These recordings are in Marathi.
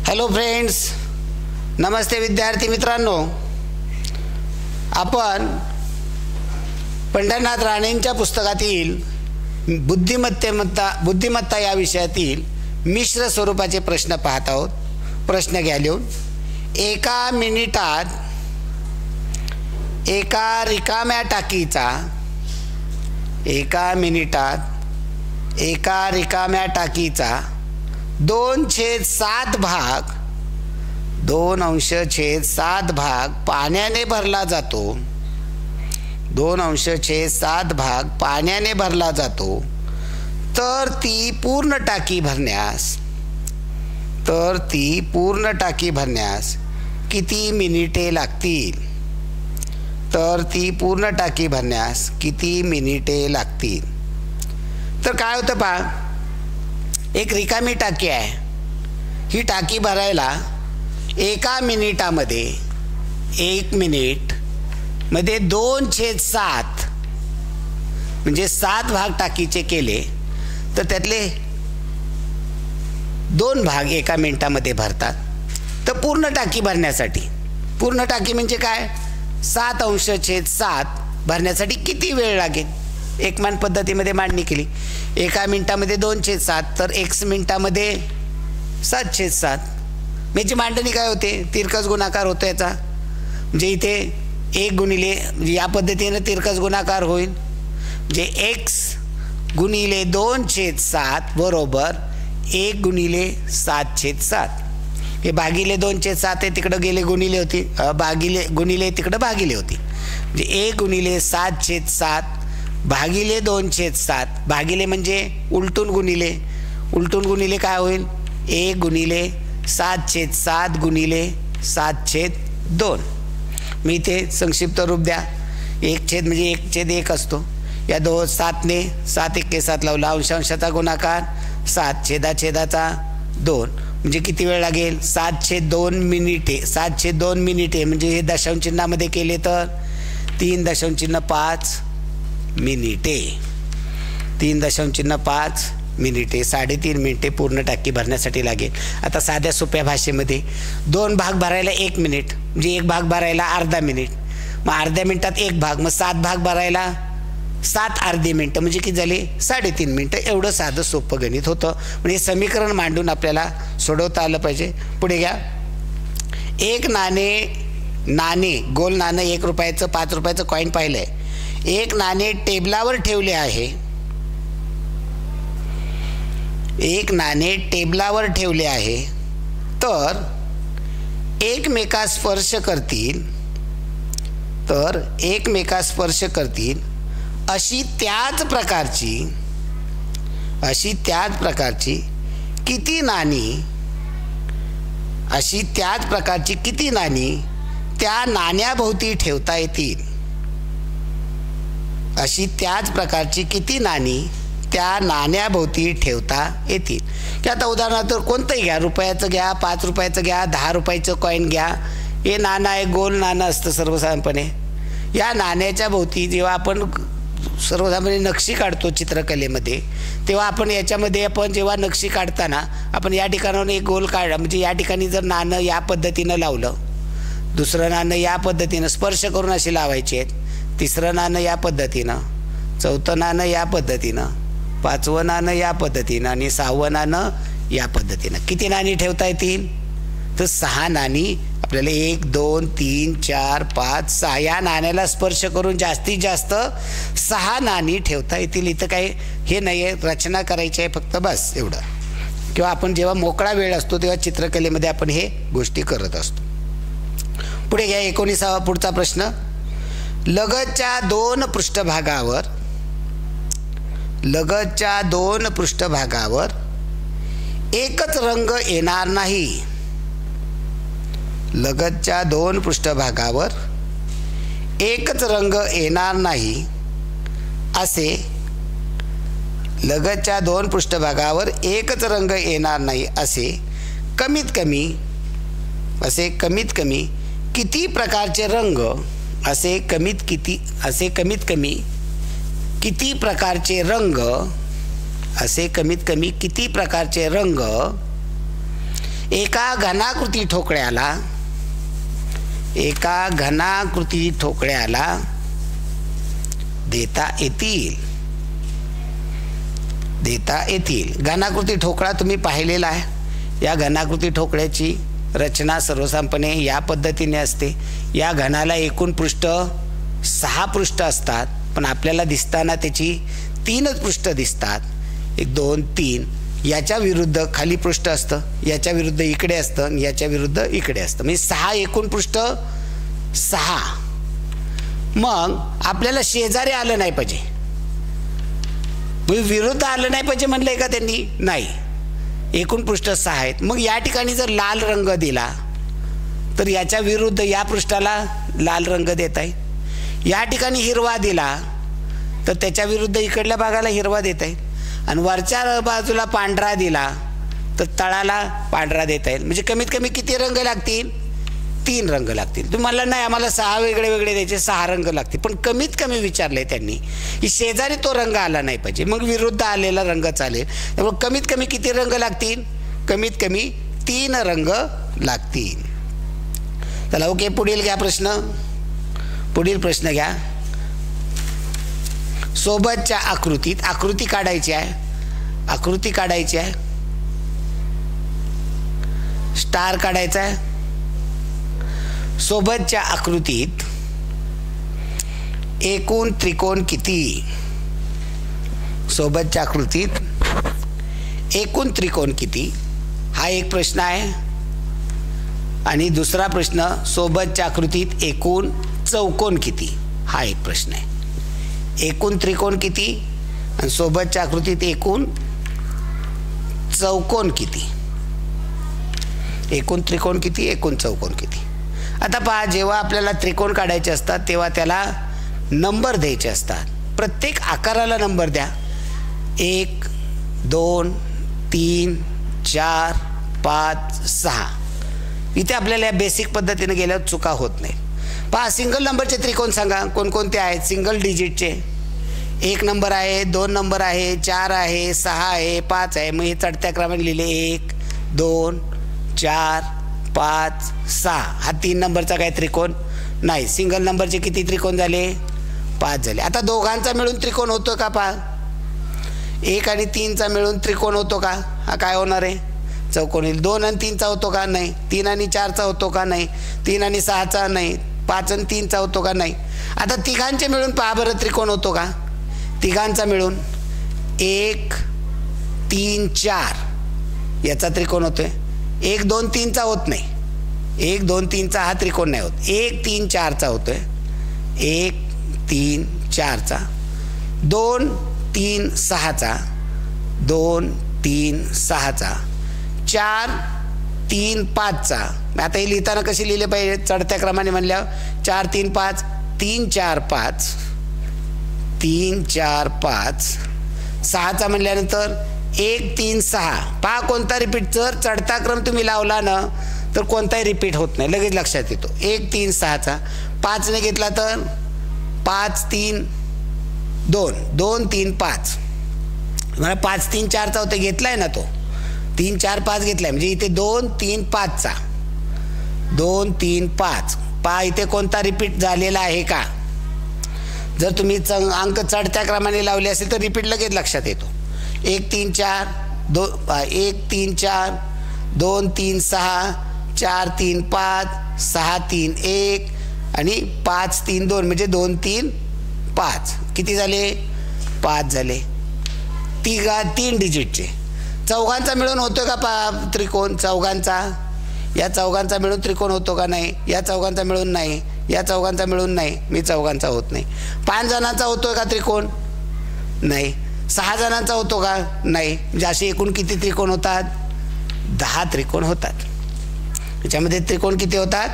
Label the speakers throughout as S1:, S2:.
S1: हॅलो फ्रेंड्स, नमस्ते विद्यार्थी मित्रांनो. आपण पंढरनाथ राणेंच्या पुस्तकातील बुद्धिमत्ता या विषयातील मिश्र स्वरूपाचे प्रश्न पाहत आहोत. प्रश्न घ्या लिहून. एका मिनिटात एका रिकाम्या टाकीचा 2/7 भाग पाण्याने भरला जातो. 2/7 भाग पाण्याने भरला जातो. तर ती पूर्ण टाकी भरण्यास किती मिनिटे लागतील? तर काय होतं पहा, एक रिकामी टाकी आहे. ही टाकी भरायला एका मिनिटामध्ये 1 मिनिटमध्ये 2/7 म्हणजे 7 भाग टाकीचे केले तर त्यातले 2 भाग एका मिनिटामध्ये भरतात. तर पूर्ण टाकी भरण्यासाठी, पूर्ण टाकी म्हणजे काय, 7/7 भरण्यासाठी किती वेळ लागेल? एकमान पद्धतीमध्ये मांडणी केली. एका मिनिटामध्ये 2/7 तर 1 मिनिटामध्ये 7/7. याची मांडणी काय होते? तिरकस गुणाकार होतो याचा. म्हणजे इथे 1 गुणिले या पद्धतीने तिरकस गुणाकार होईल. म्हणजे x गुणिले 2/7 बरोबर 1 गुणिले 7/7. हे भागिले 2/7 आहे, तिकडं गेले गुणिले होती, गुणिले तिकडं भागिले होती. म्हणजे 1 गुणिले 7/7 भागिले 2/7. भागिले म्हणजे उलटून गुणिले काय होईल? 1 गुणिले 7/7 गुणिले 7/2. मी इथे संक्षिप्त रूप द्या. 1 म्हणजे 1/1 असतो. या 7ने 7 × 7 लावला, अंशांशाचा गुणाकार 7/2 म्हणजे किती वेळ लागेल? 7/2 मिनिटे. 7/2 मिनिटे म्हणजे हे दशांश चिन्हामध्ये केले तर 3.5 मिनिटे. 3.5 मिनिटे, 3.5 मिनिटे पूर्ण टाकी भरण्यासाठी लागेल. आता साध्या सोप्या भाषेमध्ये 2 भाग भरायला 1 मिनिट म्हणजे 1 भाग भरायला अर्धा मिनिट, मग अर्ध्या मिनिटात 1 भाग, मग 7 भाग भरायला 7 अर्धे मिनटं म्हणजे किती झाले? 3.5 मिनटं. एवढं साधं सोपं गणित होतं. म्हणजे समीकरण मांडून आपल्याला सोडवता आलं पाहिजे. पुढे घ्या. एक नाणे गोल नाणं 1 रुपयाचं 5 रुपयाचं कॉईन पाहिलं आहे. एक नाणे टेबलावर ठेवले आहे. तर एकमेकास स्पर्श करतील अशी त्याच प्रकारची किती नाणी त्या नाण्याभोवती ठेवता येतील? की आता उदाहरणार्थ कोणतंही घ्या, रुपयाचं घ्या, 5 रुपयाचं घ्या, 10 रुपयाचं कॉईन घ्या. हे नाणं आहे, गोल नाणं असतं सर्वसाधारणपणे. या नाण्याच्या भोवती जेव्हा आपण सर्वसाधारण नक्षी काढतो चित्रकलेमध्ये, तेव्हा आपण याच्यामध्ये जेव्हा नक्षी काढताना आपण या ठिकाणावर एक गोल काढला, म्हणजे या ठिकाणी जर नाणं या पद्धतीनं लावलं, दुसरं नाणं या पद्धतीनं स्पर्श करून अशी लावायची आहेत, तिसरं नाणं या पद्धतीनं, चौथं नाणं या पद्धतीनं, 5वं नाणं या पद्धतीनं आणि 6वं नाणं या पद्धतीनं. किती नाणी ठेवता येतील? तर 6 नाणी आपल्याला 1 2 3 4 5 6 या नाण्याला स्पर्श करून जास्तीत जास्त 6 नाणी ठेवता येतील. इथं काही हे नाही आहे, रचना करायची आहे फक्त, बस एवढं. किंवा आपण जेव्हा मोकळा वेळ असतो तेव्हा चित्रकलेमध्ये आपण हे गोष्टी करत असतो. पुढे घ्या. 19वा पुढचा प्रश्न. लगतच्या 2 पृष्ठभागावर एकच रंग येणार नाही. लगतच्या 2 पृष्ठभागावर एकच रंग येणार नाही असे कमीत कमी किती प्रकारचे रंग असे कमीत कमी किती प्रकारचे रंग एका घनाकृती ठोकळ्याला देता येतील. घनाकृती ठोकळा तुम्ही पाहिलेला आहे. या घनाकृती ठोकळ्याची रचना सर्वसाधारणपणे या पद्धतीने असते. या घनाला एकूण पृष्ठ 6 पृष्ठ असतात, पण आपल्याला दिसताना त्याची 3च पृष्ठ दिसतात. 1 2 3. याच्या विरुद्ध खाली पृष्ठ असतं, याच्या विरुद्ध इकडे असतं आणि याच्या विरुद्ध इकडे असतं. म्हणजे 6 एकूण पृष्ठ 6. मग आपल्याला शेजारी आलं नाही पाहिजे, विरुद्ध आलं नाही पाहिजे म्हणलंय का त्यांनी? नाही. एकूण पृष्ठ 6 आहेत. मग या ठिकाणी जर लाल रंग दिला तर याच्या विरुद्ध या पृष्ठाला लाल रंग देता येईल. या ठिकाणी हिरवा दिला तर त्याच्या विरुद्ध इकडल्या भागाला हिरवा देता येईल. आणि वरच्या बाजूला पांढरा दिला तर तळाला पांढरा देता येईल. म्हणजे कमीत कमी किती रंग लागतील? 3 रंग लागतील. तुम्हाला नाही आम्हाला 6 वेगळे वेगळे द्यायचे, 6 रंग लागतील. पण कमीत कमी विचारले त्यांनी की शेजारी तो रंग आला नाही पाहिजे, मग विरुद्ध आलेला रंग चालेल. त्यामुळे कमीत कमी किती रंग लागतील? कमीत कमी 3 रंग लागतील. चला ओके, पुढील घ्या प्रश्न. पुढील प्रश्न घ्या. सोबतच्या आकृती काढायची आहे. स्टार काढायचा आहे. सोबतच्या आकृतीत एकूण त्रिकोण किती? सोबतच्या आकृतीत एकूण त्रिकोण किती हा एक प्रश्न आहे. आणि दुसरा प्रश्न, सोबतच्या आकृतीत एकूण चौकोन किती हा एक प्रश्न आहे. एकूण त्रिकोण किती आणि सोबतच्या आकृतीत एकूण चौकोन किती? एकूण त्रिकोण किती, एकूण चौकोन किती? आता पहा, जेव्हा आपल्याला त्रिकोण काढायचे असतात तेव्हा त्याला नंबर द्यायचे असतात. प्रत्येक आकाराला नंबर द्या. 1 2 3 4 5 6. इथे आपल्याला या बेसिक पद्धतीने गेल्यावर चुका होत नाही. पहा, सिंगल नंबरचे त्रिकोण सांगा कोणकोणते आहेत? सिंगल डिजिटचे 1 नंबर आहे, 2 नंबर आहे, 4 आहे, 6 आहे, 5 आहे. मग हे चढत्या क्रमाने लिहिले 1 2 4 5 6. हा 3 नंबरचा काय त्रिकोण नाही. सिंगल नंबरचे किती त्रिकोण झाले? 5 झाले. आता दोघांचा मिळून त्रिकोण होतो का? पहा, 1 आणि 3चा मिळून त्रिकोण होतो का? हा काय होणार आहे? चौकोन येईल. 2 आणि 3चा होतो का? नाही. 3 आणि 4चा होतो का? नाही. 3 आणि 6चा नाही. 5 आणि 3चा होतो का? नाही. आता तिघांचे मिळून पहा बरं त्रिकोण होतो का? तिघांचा मिळून 1 3 4 याचा त्रिकोण होतोय. 1 2 3चा होत नाही. 1 2 3चा हा त्रिकोण नाही होत. 1 3 4चा होतोय. 1 3 4चा. 2 3 6चा. 2 3 6चा. 4 3 5चा. आता हे लिहिताना कसे लिहिले पाहिजे? चढत्या क्रमाने म्हणल्यावर 4 3 5 3 4 5 3 4 5. 6चा म्हणल्यानंतर 1 3 6. पहा कोणता रिपीट? जर चढता क्रम तुम्ही लावला ना तर कोणताही रिपीट होत नाही, लगेच लक्षात येतो. 1 3 6चा. 5ने घेतला तर 5 3 2 2 3 5. मला 5 3 4चा होता घेतलाय ना तो. 3 4 5 घेतलाय म्हणजे इथे 2 3 5चा. 2 3 5. पहा इथे कोणता रिपीट झालेला आहे का? जर तुम्ही अंक चढत्या क्रमाने लावले असेल तर रिपीट लगेच लक्षात येतो. 1 3 4 1 3 4 2 3 6 4 3 5 6 3 1 आणि 5 3 2 म्हणजे 2 3 5. किती झाले? 5 झाले. 3 डिजिटचे. चौघांचा मिळून होतो का त्रिकोण? चौघांचा. या चौघांचा मिळून त्रिकोण होतो का? नाही. या चौघांचा मिळून नाही. या चौघांचा मिळून नाही. मी चौघांचा होत नाही. 5 जणांचा होतोय का त्रिकोण? नाही. 6 जणांचा होतो का? नाही. म्हणजे असे एकूण किती त्रिकोण होतात? 10 त्रिकोण होतात. याच्यामध्ये त्रिकोण किती होतात?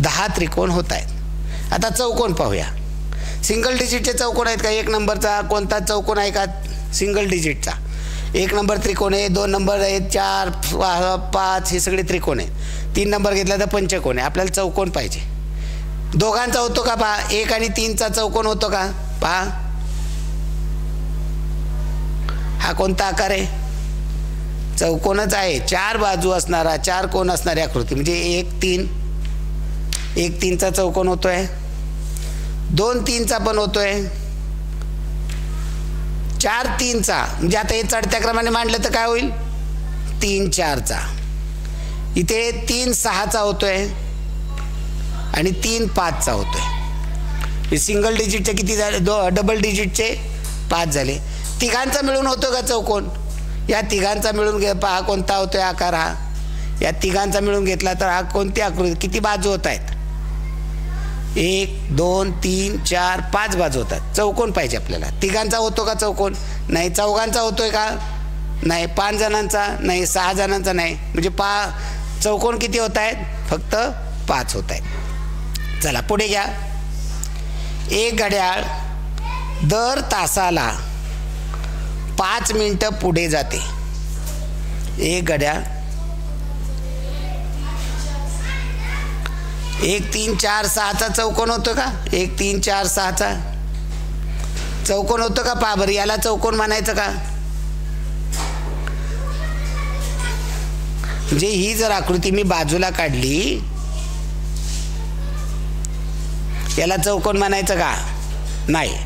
S1: 10 त्रिकोण होत आहेत. आता चौकोन पाहूया. सिंगल डिजिटचे चौकोन आहेत का? 1 नंबरचा कोणता चौकोन आहे का? सिंगल डिजिटचा 1 नंबर त्रिकोण आहे. 2 नंबर आहेत, 4 5 हे सगळे त्रिकोण आहेत. 3 नंबर घेतला तर पंचकोन आहे. आपल्याला चौकोन पाहिजे. दोघांचा होतो का? पहा 1 आणि 3चा चौकोन होतो का? पहा हा कोणता आकार आहे? चौकोनच आहे. 4 बाजू असणारा, 4 कोण असणारी आकृती म्हणजे 1 3, 1 3चा चौकोन होतोय, 2 3चा पण होतोय, 4 3चा म्हणजे आता हे चढत्या क्रमाने मांडलं तर काय होईल? 3 4चा. इथे 3 6चा होतोय आणि 3 5चा होतोय. सिंगल डिजिटचे किती झाले? डबल डिजिटचे 5 झाले. तिघांचा मिळून होतो का चौकोन? या तिघांचा मिळून पहा कोणता होतोय आकार हा. या तिघांचा मिळून घेतला तर हा कोणती आकृती? किती बाजू होत आहेत? 1 2 3 4 5 बाजू होतात. चौकोन पाहिजे आपल्याला. तिघांचा होतो का चौकोन? नाही. चौघांचा होतोय का? नाही. 5 जणांचा नाही. 6 जणांचा नाही. म्हणजे चौकोन किती होत आहेत? फक्त 5 होत आहेत. चला पुढे घ्या. एक घड्याळ दर तासाला 5 मिनिटं पुढे जाते. एक घड्याळ 1 3 4 6चा चौकोन होतो का? 1 3 4 6चा चौकोन होतो का? पहा बरं, याला चौकोन म्हणायचं का? म्हणजे ही जर आकृती मी बाजूला काढली, याला चौकोन म्हणायचं का? नाही.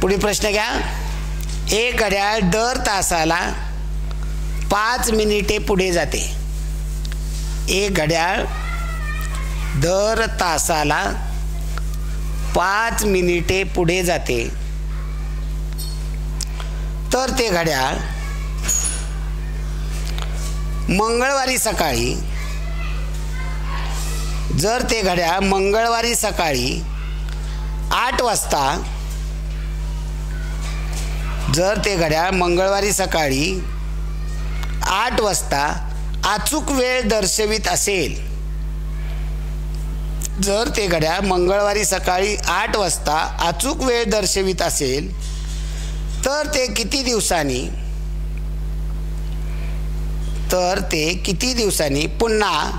S1: पुढे प्रश्न घ्या. एक घड्याळ दर तासाला 5 मिनिटे पुढे जाते. एक घड्याळ दर तासाला 5 मिनिटे पुढे जाते. तर ते घड्याळ मंगळवारी सकाळी, जर ते घड्याळ मंगळवारी सकाळी 8 वाजता, जर ते घड्याळ मंगळवारी सकाळी 8 वाजता अचूक वेळ दर्शवित असेल, जर ते घड्याळ मंगळवारी सकाळी 8 वाजता अचूक वेळ दर्शवित असेल, तर ते किती दिवसांनी, तर ते किती दिवसांनी पुन्हा,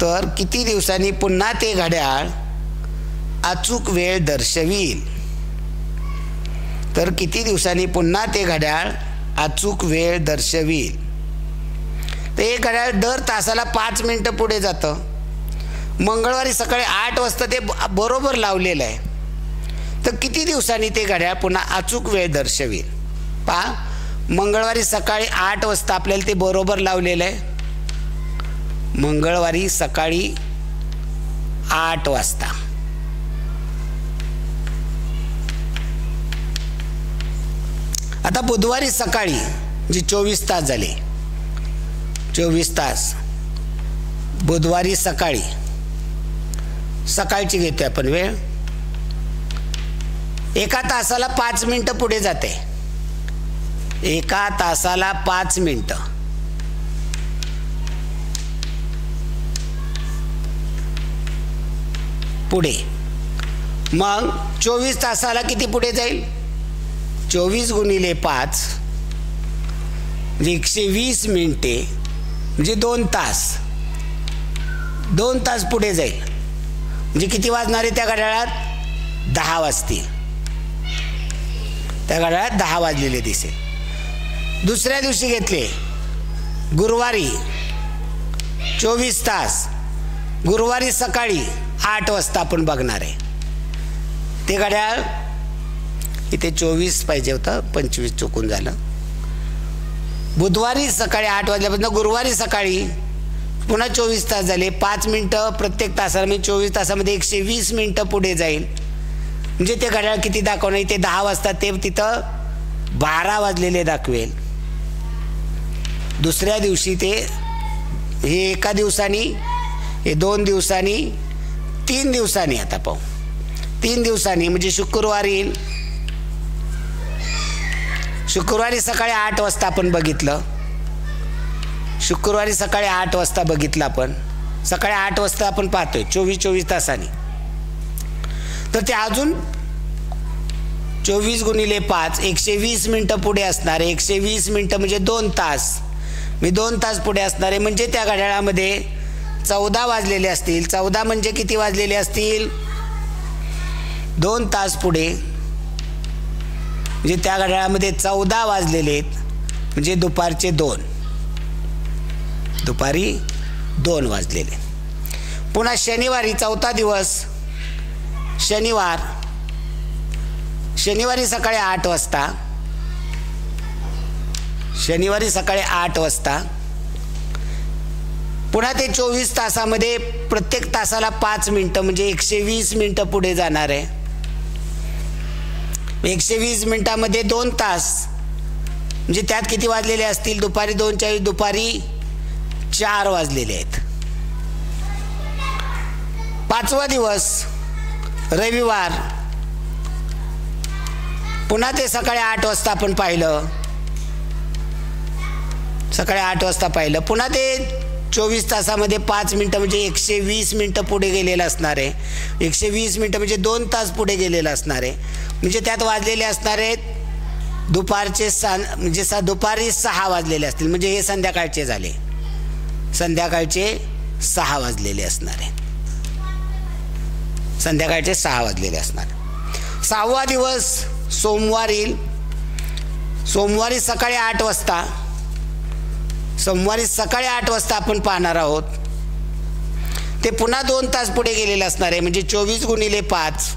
S1: तर किती दिवसांनी पुन्हा ते घड्याळ अचूक वेळ दर्शवील, तर किती दिवसांनी पुन्हा ते घड्याळ अचूक वेळ दर्शवील. तर हे घड्याळ दर तासाला 5 मिनिटं पुढे जातं. मंगळवारी सकाळी 8 वाजता ते बरोबर लावलेलं आहे. तर किती दिवसांनी ते घड्याळ पुन्हा अचूक वेळ दर्शवील? पहा, मंगळवारी सकाळी 8 वाजता आपल्याला ते बरोबर लावलेलं आहे. मंगळवारी सकाळी 8 वाजता. आता बुधवारी सकाळी म्हणजे 24 तास झाले, 24 तास. बुधवारी सकाळी, सकाळची घेतोय आपण वेळ. एका तासाला 5 मिनिटं पुढे जाते. एका तासाला 5 मिनिटं. पुढे. मग 24 तासाला किती पुढे जाईल? 24 गुणिले 5 म्हणजे 120 मिनिटे म्हणजे 2 तास. 2 तास पुढे जाईल म्हणजे किती वाजणार आहे त्या घड्याळात? 10 वाजतील. त्या घड्याळात 10 वाजलेले दिसेल. दुसऱ्या दिवशी घेतले गुरुवारी 24 तास. गुरुवारी सकाळी 8 वाजता आपण बघणार आहे. ते घड्याळ इथे 24 पाहिजे होतं, 25 चुकून झालं. बुधवारी सकाळी 8 वाजल्यापासून गुरुवारी सकाळी पुन्हा 24 तास झाले. 5 मिनिटं प्रत्येक तासाला म्हणजे 24 तासामध्ये 120 मिनिटं पुढे जाईल. म्हणजे ते घड्याळ किती दाखवणार? इथे 10 वाजता ते तिथं 12 वाजलेले दाखवेल. दुसऱ्या दिवशी ते हे एका दिवसानी, हे 2 दिवसांनी, 3 दिवसांनी. आता पाहू 3 दिवसांनी म्हणजे शुक्रवारी येईल. शुक्रवारी सकाळी 8 वाजता आपण बघितलं. शुक्रवारी सकाळी 8 वाजता बघितलं आपण. सकाळी 8 वाजता आपण पाहतोय 24 तासांनी. तर ते अजून 24 गुणिले 5 120 मिनिटं पुढे असणार आहे. 120 मिनिटं म्हणजे 2 तास. मी 2 तास पुढे असणार आहे म्हणजे त्या घड्याळामध्ये 14 वाजलेले असतील. 14 म्हणजे किती वाजलेले असतील? 2 तास पुढे म्हणजे त्या घड्याळामध्ये 14 वाजलेले आहेत, म्हणजे दुपारचे 2, दुपारी 2 वाजलेले. पुन्हा शनिवारी 4था दिवस, शनिवारी सकाळी 8 वाजता, शनिवारी सकाळी 8 वाजता पुन्हा ते 24 तासामध्ये प्रत्येक तासाला 5 मिनटं म्हणजे 120 मिनटं पुढे जाणार आहे. 120 मिनटामध्ये 2 तास म्हणजे त्यात किती वाजलेले असतील? दुपारी 2:40, दुपारी 4 वाजलेले आहेत. 5वा दिवस रविवार, पुन्हा ते सकाळी 8 वाजता आपण पाहिलं, सकाळी 8 वाजता पाहिलं. पुन्हा ते 24 तासामध्ये 5 मिनटं म्हणजे 120 मिनटं पुढे गेलेलं असणार आहे. 120 मिनटं म्हणजे 2 तास पुढे गेलेलं असणार आहे. म्हणजे त्यात वाजलेले असणार आहेत दुपारचे म्हणजे दुपारी 6 वाजलेले असतील, म्हणजे हे संध्याकाळचे झाले, संध्याकाळचे 6 वाजलेले असणार आहे, संध्याकाळचे 6 वाजलेले असणार. 6वा दिवस सोमवार येईल. सोमवारी सकाळी 8 वाजता, सोमवारी सकाळी 8 वाजता आपण पाहणार आहोत. ते पुन्हा 2 तास पुढे गेलेलं असणार आहे, म्हणजे 24 गुणिले 5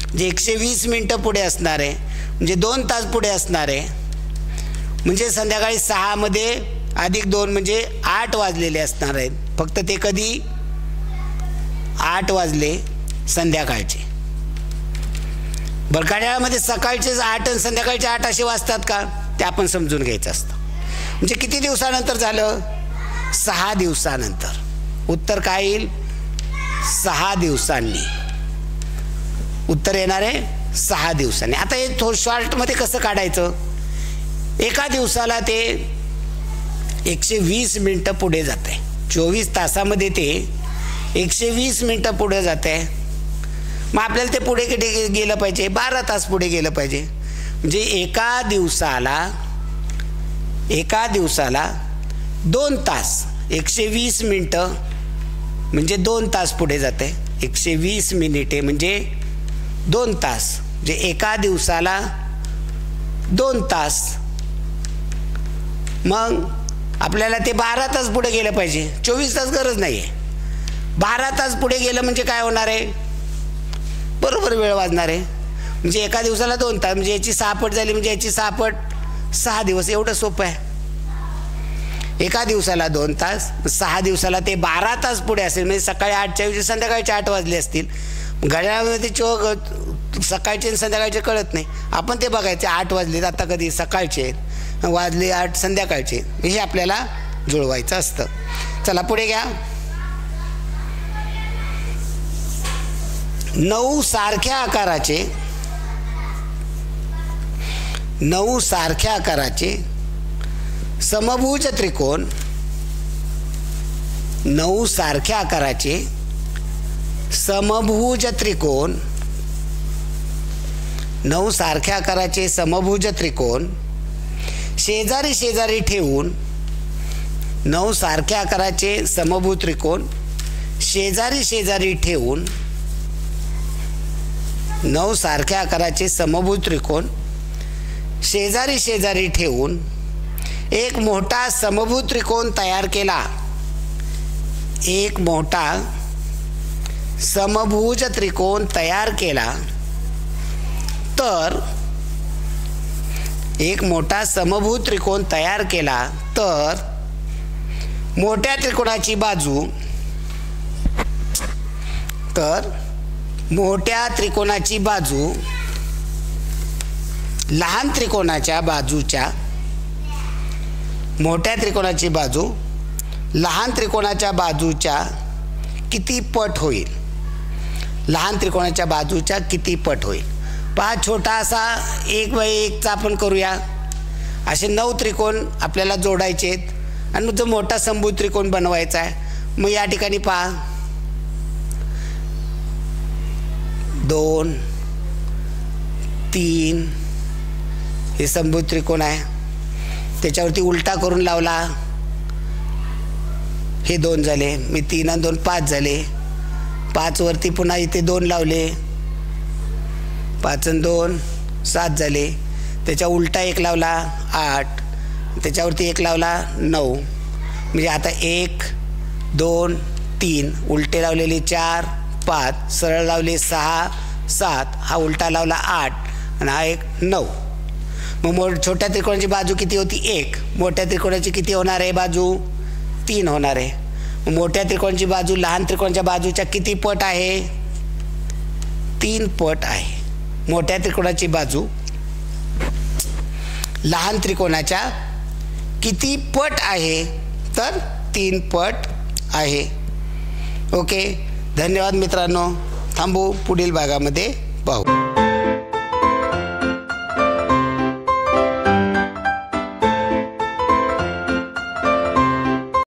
S1: म्हणजे 120 मिनटं पुढे असणार आहे, म्हणजे 2 तास पुढे असणार आहे. म्हणजे संध्याकाळी 6 मध्ये अधिक 2 म्हणजे 8 वाजलेले असणार आहेत. फक्त ते कधी? 8 वाजले संध्याकाळचे. बरं, घड्याळामध्ये सकाळचेच 8 आणि संध्याकाळचे 8 असे वाजतात का? ते आपण समजून घ्यायचं असतं. म्हणजे किती दिवसानंतर झालं? 6 दिवसानंतर. उत्तर काय येईल? 6 दिवसांनी उत्तर येणार आहे, 6 दिवसांनी. आता हे शॉर्टमध्ये कसं काढायचं? एका दिवसाला ते 120 मिनटं पुढे जात आहे. 24 तासामध्ये ते 120 मिनटं पुढे जात आहे. मग आपल्याला ते पुढे किती गेलं पाहिजे? 12 तास पुढे गेलं पाहिजे. म्हणजे एका दिवसाला 2 तास, 120 मिनटं म्हणजे 2 तास पुढे जाते. 120 मिनिटे म्हणजे 2 तास, म्हणजे एका दिवसाला 2 तास. मग आपल्याला ते 12 तास पुढे गेलं पाहिजे. 24 तास गरज नाही आहे. 12 तास पुढे गेलं म्हणजे काय होणार आहे? बरोबर वेळ वाजणार आहे. म्हणजे एका दिवसाला 2 तास म्हणजे याची 6 पट झाली, म्हणजे याची 6 पट 6 दिवस. एवढं सोपं आहे. एका दिवसाला 2 तास, 6 दिवसाला ते 12 तास पुढे असेल, म्हणजे सकाळी 8च्या ऐवजी संध्याकाळचे 8 वाजले असतील. घड्याळामध्ये सकाळचे आणि संध्याकाळचे कळत नाही. आपण ते बघायचे 8 वाजले, आता कधी सकाळचे वाजले 8 संध्याकाळचे, हे आपल्याला जुळवायचं असतं. चला पुढे घ्या. 9 सारख्या आकाराचे समभुज त्रिकोण, 9 सारख्या आकाराचे समभुज त्रिकोण, 9 सारख्या आकाराचे समभुज त्रिकोण शेजारी शेजारी ठेवून, 9 सारख्या आकाराचे समभुज त्रिकोण शेजारी शेजारी ठेवून, 9 सारख्या आकाराचे समभुज त्रिकोण शेजारी शेजारी ठेवून एक मोठा समभुज त्रिकोण तयार केला. एक मोठा समभुज त्रिकोण तयार केला तर, एक मोठा समभुज त्रिकोण तयार केला तर मोठ्या त्रिकोणाची बाजू, मोठ्या त्रिकोणाची बाजू लहान त्रिकोणाच्या बाजूच्या, मोठ्या त्रिकोणाची बाजू लहान त्रिकोणाच्या बाजूच्या किती पट होईल? लहान त्रिकोणाच्या बाजूच्या किती पट होईल? पहा, छोटा असा 1x1 चा आपण करूया. असे 9 त्रिकोण आपल्याला जोडायचे आहेत आणि जो मोठा समभुज त्रिकोण बनवायचा आहे. मग या ठिकाणी पहा 2, 3 हे समभुज त्रिकोण आहे. त्याच्यावरती उलटा करून लावला, हे 2 झाले. मी 3 आणि 2 5 झाले. 5 वरती पुन्हा इथे 2 लावले, 5 आणि 2 7 झाले. त्याच्या उलटा 1 लावला 8, त्याच्यावरती 1 लावला 9. म्हणजे आता 1 2 3 उलटे लावलेले 4 5, सरळ लावले 6 7, हा उलटा लावला 8 आणि हा एक 9. मग छोट्या त्रिकोणाची बाजू किती होती? 1. मोठ्या त्रिकोणाची किती होणार आहे बाजू? 3 होणार आहे. मग मोठ्या त्रिकोणाची बाजू लहान त्रिकोणाच्या बाजूच्या किती पट आहे? 3 पट आहे. मोठ्या त्रिकोणाची बाजू लहान त्रिकोणाच्या किती पट आहे? तर 3 पट आहे. ओके, धन्यवाद मित्रांनो. थांबू, पुढील भागामध्ये पाहू.